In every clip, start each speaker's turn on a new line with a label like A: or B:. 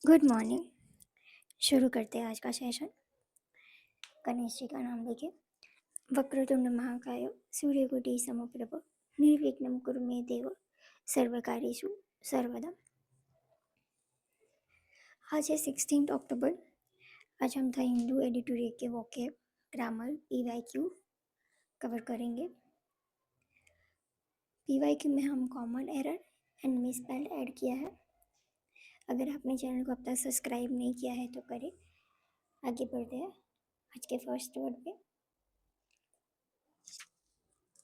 A: Good morning. शुरू करते हैं आज का सेशन। गणेश जी का नाम लेके। वक्रतुंड महाकाय सूर्यकोटि समप्रभ निर्विघ्नं कुरु मे देव सर्वकार्येषु सर्वदा। आज है 16 अक्टूबर। आज हम था हिंदू एडिटोरियल के वोकैब ग्रामर पीवाईक्यू कवर करेंगे। पीवाईक्यू में हम common error and misspelled add किया है। अगर आपने चैनल को अब तक सब्सक्राइब नहीं किया है तो करें। आगे बढ़ते हैं आज के फर्स्ट वर्ड पे।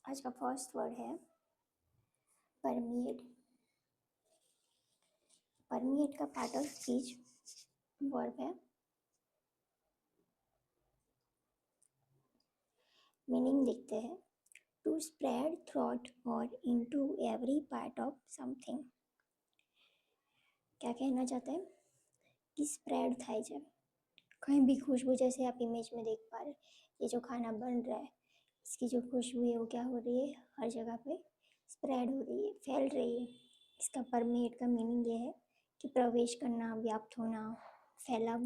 A: आज का फर्स्ट वर्ड है परमिएट। परमिएट का पार्ट ऑफ स्पीच वर्ब है। मीनिंग देखते हैं। टू स्प्रेड थ्रॉट और into every part of something. क्या कहना चाहते हैं कि स्प्रेड થાય છે कहीं भी खुशबू, जैसे आप इमेज में देख पा रहे हैं, ये जो खाना बन रहा है इसकी जो खुशबू है वो क्या हो रही है, हर जगह पे स्प्रेड हो रही है, फैल रही है। इसका परमेट का मीनिंग ये है कि प्रवेश करना, व्याप्त होना, फैलाव।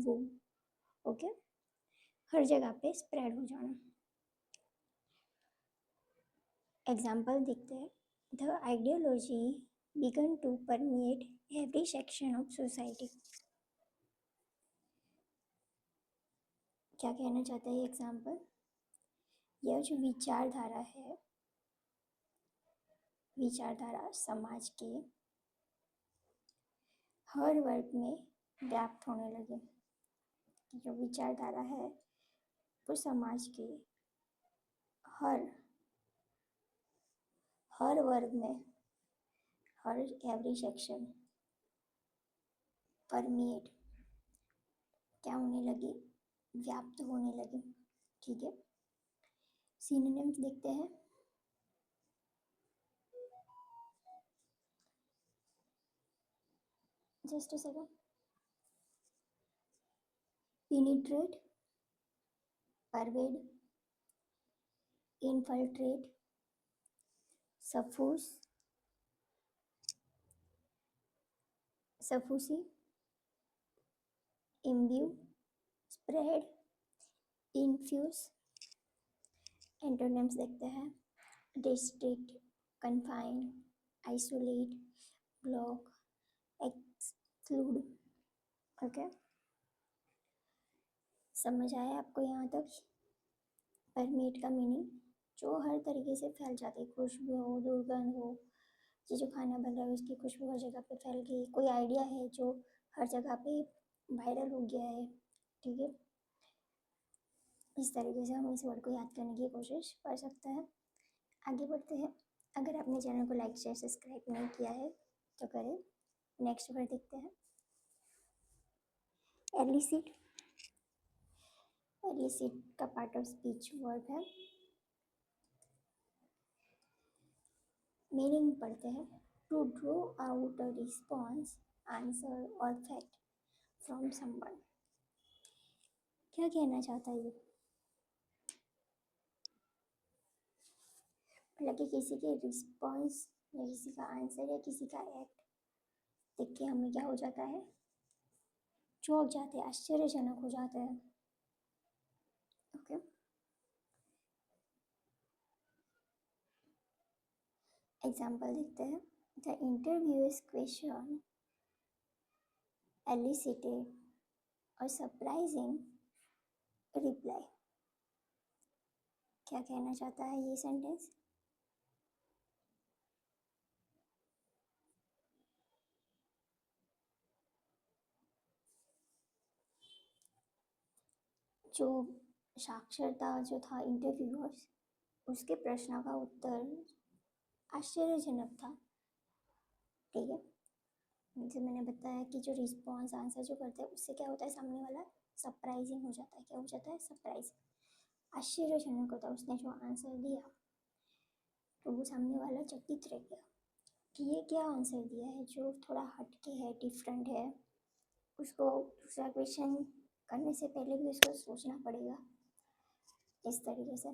A: ओके, हर जगह पे स्प्रेड हो जाना। एग्जाम्पल देखते हैं। The ideology began to permeate every section of society। क्या कहना चाहता है एग्जाम्पल? यह जो विचारधारा है, विचारधारा समाज के हर वर्ग में व्याप्त होने लगे। जो विचारधारा है वो समाज के हर हर वर्ग में, हर एवरी सेक्शन परमिएट क्या होने लगी, व्याप्त होने लगी। ठीक है, सिनोनिम्स देखते हैं। Just a second. penetrate, pervade, infiltrate, suffuse, suffusive, imbue, spread, infuse। Antonyms देखते हैं। District, confine, isolate, block, exclude. Okay, समझ आया आपको यहाँ तक? परमेट का मीनिंग जो हर तरीके से फैल जाती है, खुशबू हो, दुर्गंध हो, ये जो खाना बन रहा है उसकी खुशबू हर जगह पे फैल गई, कोई आइडिया है जो हर जगह पे वायरल हो गया है। ठीक है, इस तरीके से हम इस वर्ड को याद करने की कोशिश कर सकते हैं। आगे बढ़ते हैं। अगर आपने चैनल को लाइक शेयर सब्सक्राइब नहीं किया है तो करें। नेक्स्ट वर्ड देखते हैं। एलिसिट। एलिसिट का पार्ट ऑफ स्पीच वर्ड है। मीनिंग पढ़ते हैं। To draw out a response, answer और फैक्ट फ्रॉम समवन। क्या कहना चाहता है ये? मतलब कि किसी के रिस्पॉन्स या किसी का आंसर या किसी का एक्ट देख के हमें क्या हो जाता है, चौंक जाते हैं, आश्चर्यजनक हो जाते हैं। ओके, एग्जाम्पल देखते हैं। The interviewers question elicited a surprising reply। क्या कहना चाहता है ये सेंटेंस? जो साक्षरता जो था इंटरव्यूअर्स, उसके प्रश्न का उत्तर आश्चर्यजनक था। ठीक है, जैसे मैंने बताया कि जो रिस्पॉन्स आंसर जो करते हैं उससे क्या होता है, सामने वाला सरप्राइजिंग हो जाता है। क्या हो जाता है? सरप्राइज, आश्चर्यजनक होता है। उसने जो आंसर दिया तो वो सामने वाला चकित रह गया कि ये क्या आंसर दिया है जो थोड़ा हटके है, डिफरेंट है। उसको दूसरा क्वेश्चन करने से पहले भी उसको सोचना पड़ेगा। इस तरीके से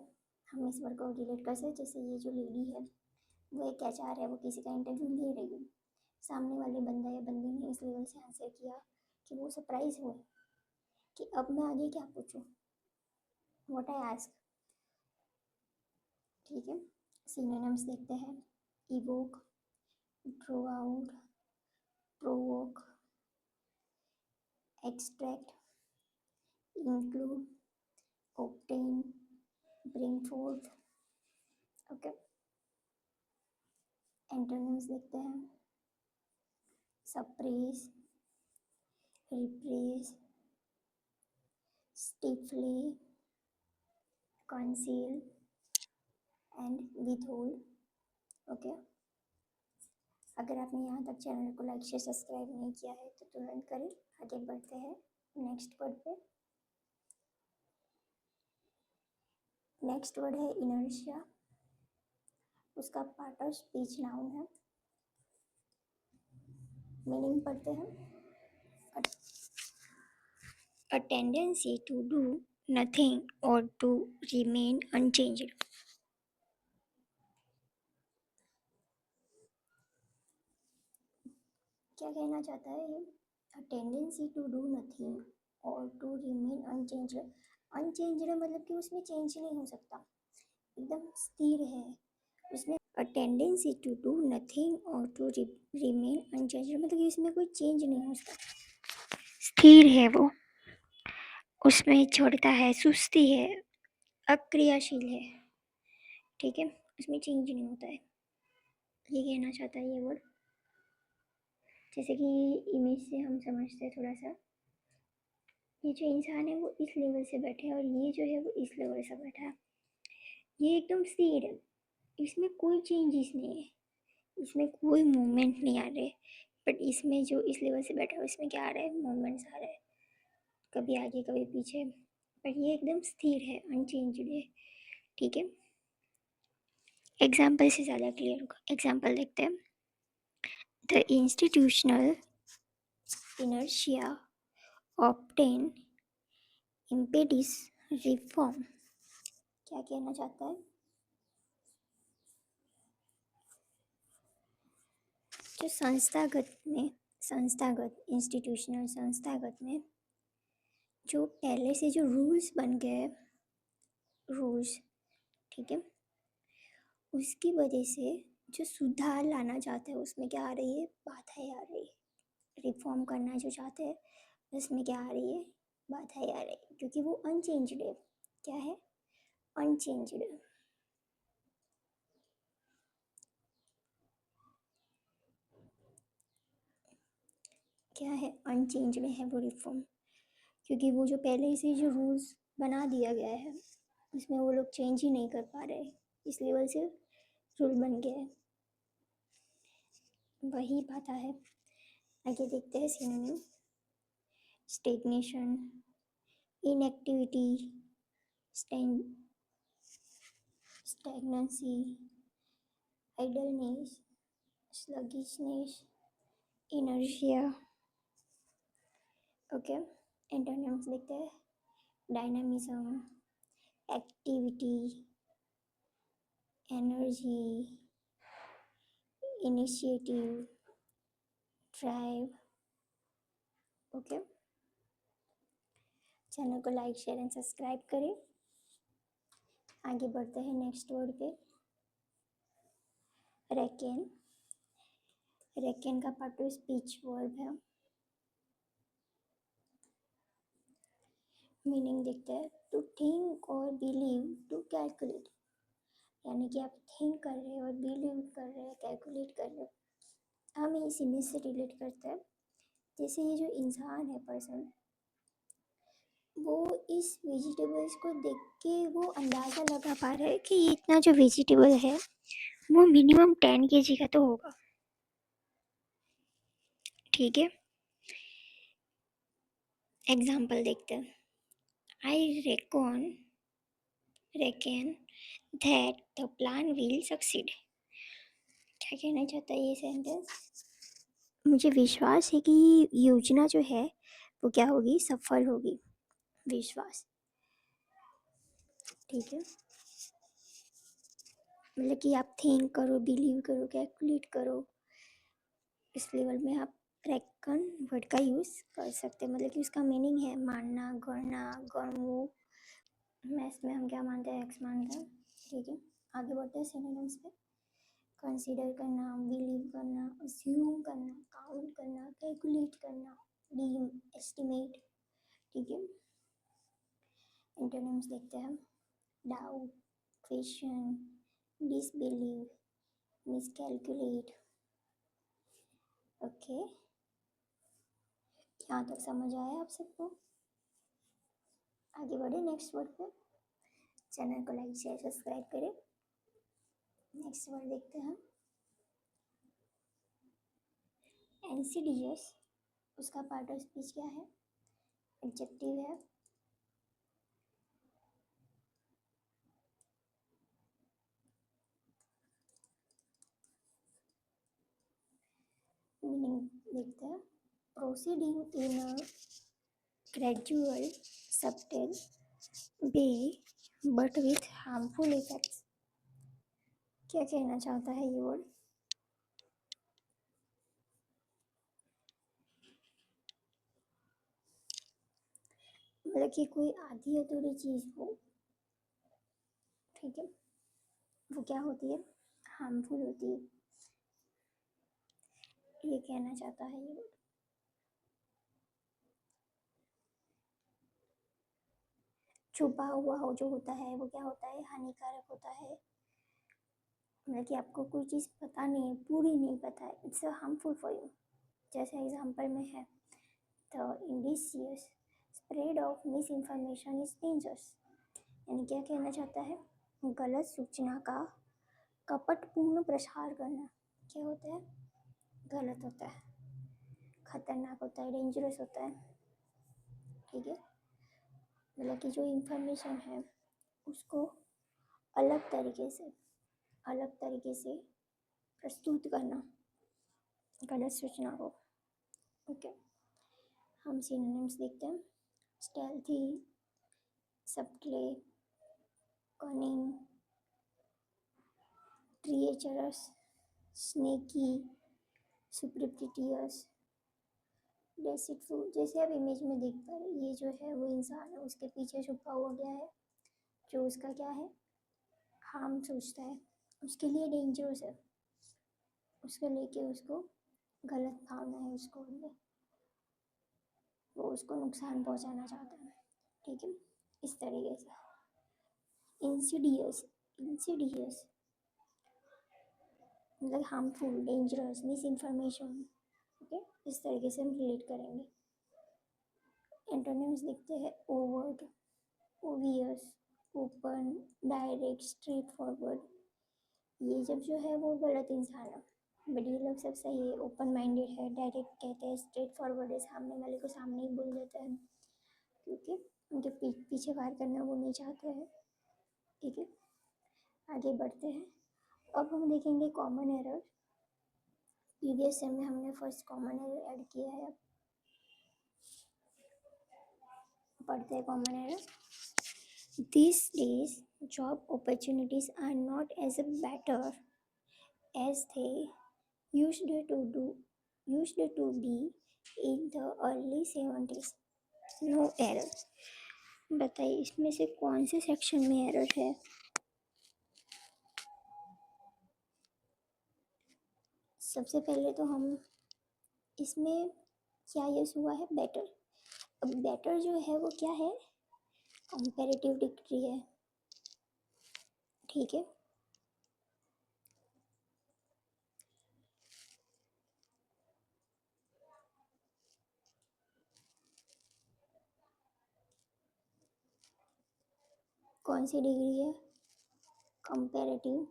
A: हम इस वर्ड को रिलेट कर सकते। जैसे ये जो लेडी है वो एक एचआर है, वो किसी का इंटरव्यू ले रही है, सामने वाले बंदा या बंदी ने इस लेवल से आंसर किया कि वो सरप्राइज हुए कि अब मैं आगे क्या पूछूं, व्हाट आई आस्क। ठीक है, सिनोनिम्स देखते हैं। Evoke, draw out, provoke, extract, include, obtain, bring forth। Okay, antonyms देखते हैं। Suppress, repress, stiffly, conceal and withhold. Okay, अगर आपने यहाँ तक चैनल को लाइक शेयर सब्सक्राइब नहीं किया है तो तुरंत करें। आगे बढ़ते हैं नेक्स्ट वर्ड पे। नेक्स्ट वर्ड है इनर्शिया। उसका पार्ट ऑफ स्पीच नाउन है। मीनिंग पढ़ते हैं। A tendency to do nothing or to remain unchanged। क्या कहना चाहता है ये? A tendency to do nothing or to remain unchanged। Unchanged मतलब कि उसमें चेंज नहीं हो सकता, एकदम स्थिर है उसमें। A tendency to do nothing or to remain unchanged मतलब कि उसमें कोई चेंज नहीं हो सकता, स्थिर है वो, उसमें छोड़ता है, सुस्ती है, अक्रियाशील है। ठीक है, उसमें चेंज नहीं होता है, ये कहना चाहता है ये वर्ड। जैसे कि इमेज से हम समझते हैं थोड़ा सा, ये जो इंसान है वो इस लेवल से बैठा है और ये जो है वो इस लेवल से बैठा है। ये एकदम स्थिर है, इसमें कोई चेंजेस नहीं है, इसमें कोई मूवमेंट नहीं आ रहे। बट इसमें जो इस लेवल से बैठा है उसमें क्या आ रहा है, मूवमेंट्स आ रहे हैं, कभी आगे कभी पीछे। बट ये एकदम स्थिर है, अनचेंज्ड है। ठीक है, एग्जाम्पल से ज़्यादा क्लियर होगा। एग्जाम्पल देखते हैं। The institutional inertia obtain impetus reform। क्या कहना चाहता है? जो संस्थागत इंस्टीट्यूशनल संस्थागत में जो पहले से जो रूल्स बन गए, रूल्स, ठीक है, उसकी वजह से जो सुधार लाना चाहते हैं उसमें क्या आ रही है, बाधाएं आ रही है। रिफॉर्म करना जो चाहते हैं उसमें क्या आ रही है, बाधाएं आ रही है, क्योंकि वो अनचेंज्ड है। क्या है? अनचेंज्ड। क्या है? अनचेंज्ड है वो रिफॉर्म, क्योंकि वो जो पहले से जो रूल्स बना दिया गया है उसमें वो लोग चेंज ही नहीं कर पा रहे, इस लेवल से रूल बन गया है, वही बात है। आगे देखते हैं synonym. Stagnation, inactivity, stagnancy, idleness, sluggishness, inertia. Okay, antonyms देखते हैं। Dynamism, activity, energy, initiative, drive. Okay, channel को लाइक शेयर एंड सब्सक्राइब करें। आगे बढ़ते हैं नेक्स्ट वर्ड पे। रेकेन। रेकेन का पार्ट टू स्पीच वर्ब है। मीनिंग देखते हैं। टू थिंक और बिलीव, टू कैलकुलेट, यानी कि आप थिंक कर रहे हो और बिलीव कर रहे हो, कैलकुलेट कर रहे हो। हम इस इमेज से रिलेट करते हैं, जैसे ये जो इंसान है, पर्सन, वो इस वेजिटेबल्स को देख के वो अंदाज़ा लगा पा रहा है कि ये इतना जो वेजिटेबल है वो मिनिमम 10 kg का तो होगा। ठीक है, एग्जाम्पल देखते हैं। आई reckon that the plan will succeed। क्या कहना चाहता है ये सेंटेंस? मुझे विश्वास है कि योजना जो है वो क्या होगी, सफल होगी। विश्वास, ठीक है, मतलब कि आप थिंक करो, बिलीव करो, कैलकुलेट करो, इस लेवल में आप क्रैकन वर्ड का यूज़ कर सकते हैं, मतलब कि उसका मीनिंग है मानना, गणना, गणमू। मैथ्स में हम क्या मानते हैं, एक्स मानते हैं। ठीक है, आगे बढ़ते हैं सिनोनिम्स पे। कंसीडर करना, बिलीव करना, अस्यूम करना, काउंट करना, कैलकुलेट करना, डीम, एस्टिमेट। ठीक है, एंटोनिम्स देखते हैं। Doubt, question, disbelieve, miscalculate. Okay, यहाँ तक समझ आया आप सबको? आगे बढ़े नेक्स्ट वर्ड पे। चैनल को लाइक शेयर सब्सक्राइब करें। नेक्स्ट वर्ड देखते हैं, इंसीडियस। उसका पार्ट ऑफ स्पीच क्या है? एडजेक्टिव है। मीनिंग देखते हैं, proceeding in a gradual subtle way but with harmful effects. क्या कहना चाहता है ये वर्ड? मतलब कि कोई आधी अधूरी चीज़ हो, ठीक है, वो क्या होती है? हार्मफुल होती है, ये कहना चाहता है ये वर्ड। छुपा हुआ हो जो होता है वो क्या होता है? हानिकारक होता है। मतलब कि आपको कोई चीज़ पता नहीं है, पूरी नहीं पता है, इट्स हार्मफुल फॉर यू। जैसे एग्जांपल में है, the insidious spread of misinformation is dangerous. यानी क्या कहना चाहता है? गलत सूचना का कपटपूर्ण प्रसार करना क्या होता है? गलत होता है, खतरनाक होता है, डेंजरस होता है। ठीक है, मतलब कि जो इंफॉर्मेशन है उसको अलग तरीके से प्रस्तुत करना, गलत सूचना को। ओके, हम सिनोनिम्स देखते हैं। Stealthy, subtly, cunning, treacherous, sneaky, superstitious, deceitful. जैसे आप इमेज में देख पा रहे, ये जो है वो इंसान है, उसके पीछे छुपा हुआ गया है जो उसका क्या है? हार्म सोचता है, उसके लिए डेंजरस है, उसको लेके उसको गलत भावना है उसको अंदर, वो उसको नुकसान पहुंचाना चाहता है। ठीक है, इस तरीके से। इंसिडियस, इंसिडियस मतलब harmful, dangerous, miss information. Okay, इस तरीके से हम रिलेट करेंगे। एंटोनिम्स देखते हैं। Overt, obvious, open, direct, straight forward. ये जब जो है वो गलत इंसान है, बट ये लोग सब सही है, ओपन माइंडेड है, डायरेक्ट कहते हैं, स्ट्रेट फॉरवर्ड है, सामने वाले को सामने ही बोल देते हैं क्योंकि उनके पीछे वार करना वो नहीं चाहते हैं। ठीक है, आगे बढ़ते हैं। अब हम देखेंगे कॉमन एरर। प्रीवियस सेम में हमने फर्स्ट कॉमन एरर ऐड किया है, अब पढ़ते हैं common error. These days, job opportunities are not as better as they used to be in the early 70s. No error. बताइए इसमें से कौन से सेक्शन में एरर है? सबसे पहले तो हम इसमें क्या यूज़ हुआ है? बेटर। अब बेटर जो है वो क्या है? कंपैरेटिव डिग्री है। ठीक है, कौन सी डिग्री है? कंपैरेटिव।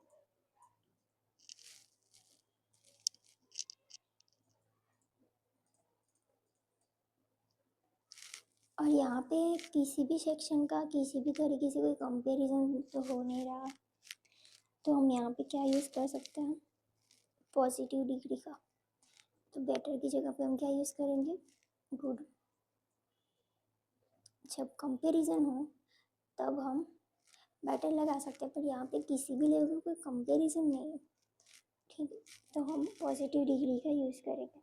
A: और यहाँ पे किसी भी सेक्शन का किसी भी तरीके से कोई कंपैरिजन तो हो नहीं रहा, तो हम यहाँ पे क्या यूज़ कर सकते हैं? पॉजिटिव डिग्री का। तो बेटर की जगह पे हम क्या यूज़ करेंगे? गुड। जब कंपैरिजन हो तब हम बेटर लगा सकते हैं, पर यहाँ पे किसी भी लेवल का कोई कंपैरिजन नहीं है। ठीक है, तो हम पॉजिटिव डिग्री का यूज़ करेंगे।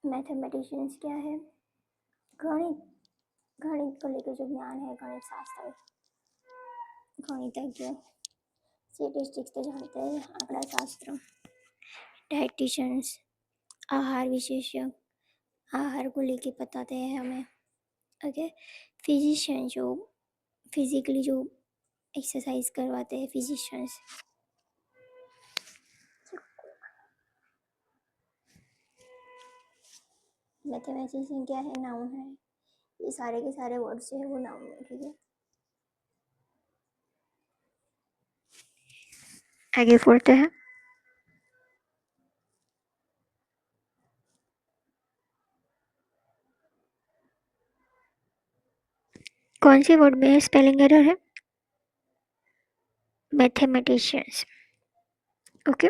A: मैथमेटिशियंस क्या है? गणित। गणित को लेकर जो ज्ञान है, गणित शास्त्र, गणितज्ञ, स्टेटिस्टिक्स तो जानते हैं, आंकड़ा शास्त्र। डाइटिशियंस, आहार विशेषज्ञ, आहार को लेके बताते हैं हमें। ओके। फिजिशियन, जो फिजिकली जो एक्सरसाइज करवाते हैं, फिजिशियंस। मैथमेटिशियन क्या है? नाउन है। ये सारे के सारे वर्ड्स जो है वो नाउन है, ठीक है। आगे बढ़ते हैं। कौन से वर्ड में स्पेलिंग एरर है? मैथमेटिशियंस। ओके।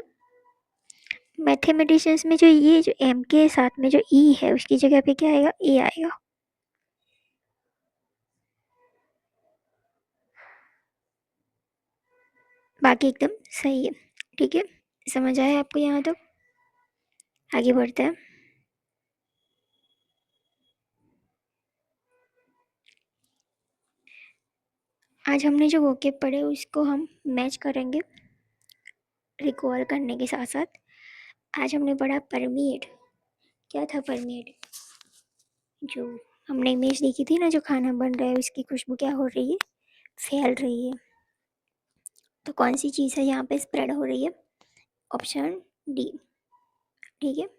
A: मैथमेटिशियंस में जो ये जो एम के साथ में जो ई है उसकी जगह पे क्या आएगा? ए आएगा। बाकी एकदम सही है, ठीक है। समझ आया आपको यहाँ तक? आगे बढ़ते हैं। आज हमने जो वोकेब पढ़े उसको हम मैच करेंगे रिकॉल करने के साथ साथ। आज हमने पढ़ा परमीट। क्या था परमीट? जो हमने इमेज देखी थी ना, जो खाना बन रहा है उसकी खुशबू क्या हो रही है? फैल रही है। तो कौन सी चीज़ है यहाँ पे स्प्रेड हो रही है? ऑप्शन डी, ठीक है।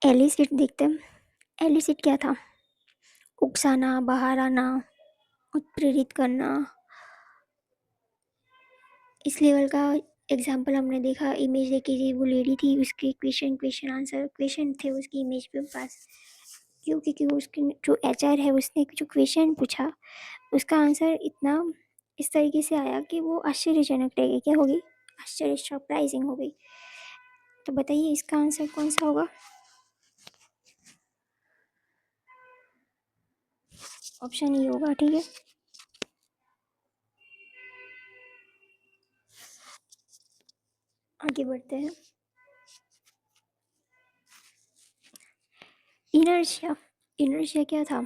A: एलिसिट देखते हैं। एलिसिट क्या था? उकसाना, बाहर आना, उत्प्रेरित करना। इस लेवल का एग्जाम्पल हमने देखा, इमेज देखी थी, वो लेडी थी, उसके क्वेश्चन क्वेश्चन आंसर क्वेश्चन थे उसकी इमेज पे पास। क्यों? क्योंकि उसकी जो एचआर है उसने जो क्वेश्चन पूछा उसका आंसर इतना इस तरीके से आया कि वो आश्चर्यजनक रह गई। क्या होगी? आश्चर्य, सरप्राइजिंग हो गई। तो बताइए इसका आंसर कौन सा होगा? ऑप्शन ई होगा, ठीक है। आगे बढ़ते हैं। इनर्शिया। इनर्शिया क्या था?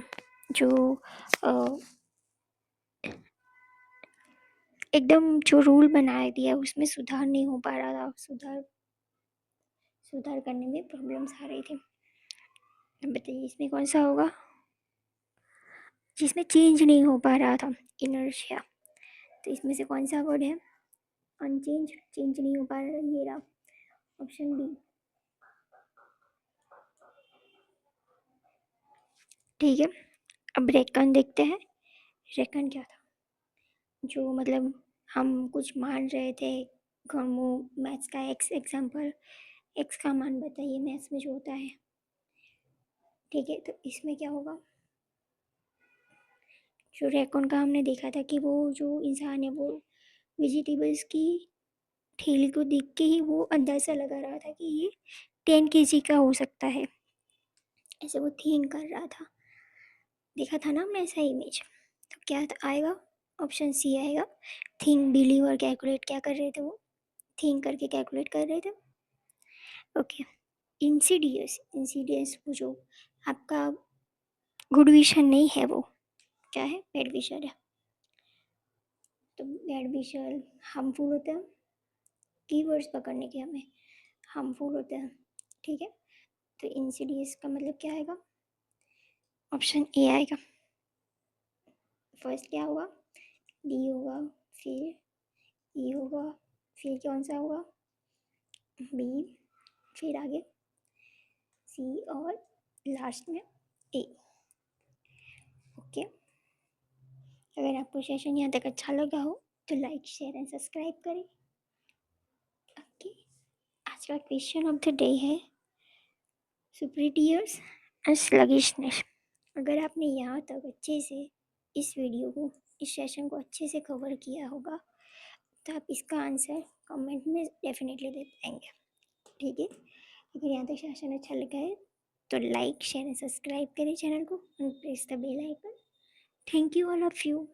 A: जो एकदम जो रूल बनाया दिया उसमें सुधार नहीं हो पा रहा था, सुधार करने में प्रॉब्लम्स आ रही थी। अब बताइए इसमें कौन सा होगा जिसमें चेंज नहीं हो पा रहा था? इनर्शिया। तो इसमें से कौन सा वर्ड है? अनचेंज, चेंज नहीं हो पा रहा, ये रहा ऑप्शन बी, ठीक है। अब रेकन देखते हैं। रेकन क्या था? जो मतलब हम कुछ मान रहे थे, वो मैथ्स का एक्स एग्जाम्पल, एक्स का मान बताइए मैथ्स में जो होता है, ठीक है। तो इसमें क्या होगा? जो रेकॉन का हमने देखा था कि वो जो इंसान है वो वेजिटेबल्स की ठेली को देख के ही वो अंदाज़ा लगा रहा था कि ये 10 kg का हो सकता है, ऐसे वो थिंक कर रहा था। देखा था ना हमने ऐसा इमेज? तो क्या आएगा? ऑप्शन सी आएगा। थिंक, बिलीव और कैलकुलेट क्या कर रहे थे वो? थिंक करके कैलकुलेट कर रहे थे। ओके। इंसीडियस। इंसीडियस वो जो आपका गुड विशन नहीं है, वो क्या है? बैड विशर है। तो बैड विशर हार्मफुल होते हैं, कीवर्ड्स पकड़ने के हमें, हार्मफुल होते हैं, ठीक है। तो इंसीडियस का मतलब क्या आएगा? ऑप्शन ए आएगा। फर्स्ट क्या होगा? डी होगा, फिर ई होगा, फिर कौन सा होगा? बी, फिर आगे सी और लास्ट में ए। ओके। अगर आपको सेशन यहाँ तक अच्छा लगा हो तो लाइक, शेयर एंड सब्सक्राइब करें। ओके। आज का क्वेश्चन ऑफ द डे है सुपीरियर्स एंड स्लगिशनेस। अगर आपने यहाँ तक अच्छे से इस वीडियो को, इस सेशन को अच्छे से कवर किया होगा तो आप इसका आंसर कमेंट में डेफिनेटली दे पाएंगे, ठीक है। अगर यहाँ तक सेशन अच्छा लगा है तो लाइक, शेयर एंड सब्सक्राइब करें चैनल को and press the bell icon. Thank you all of you.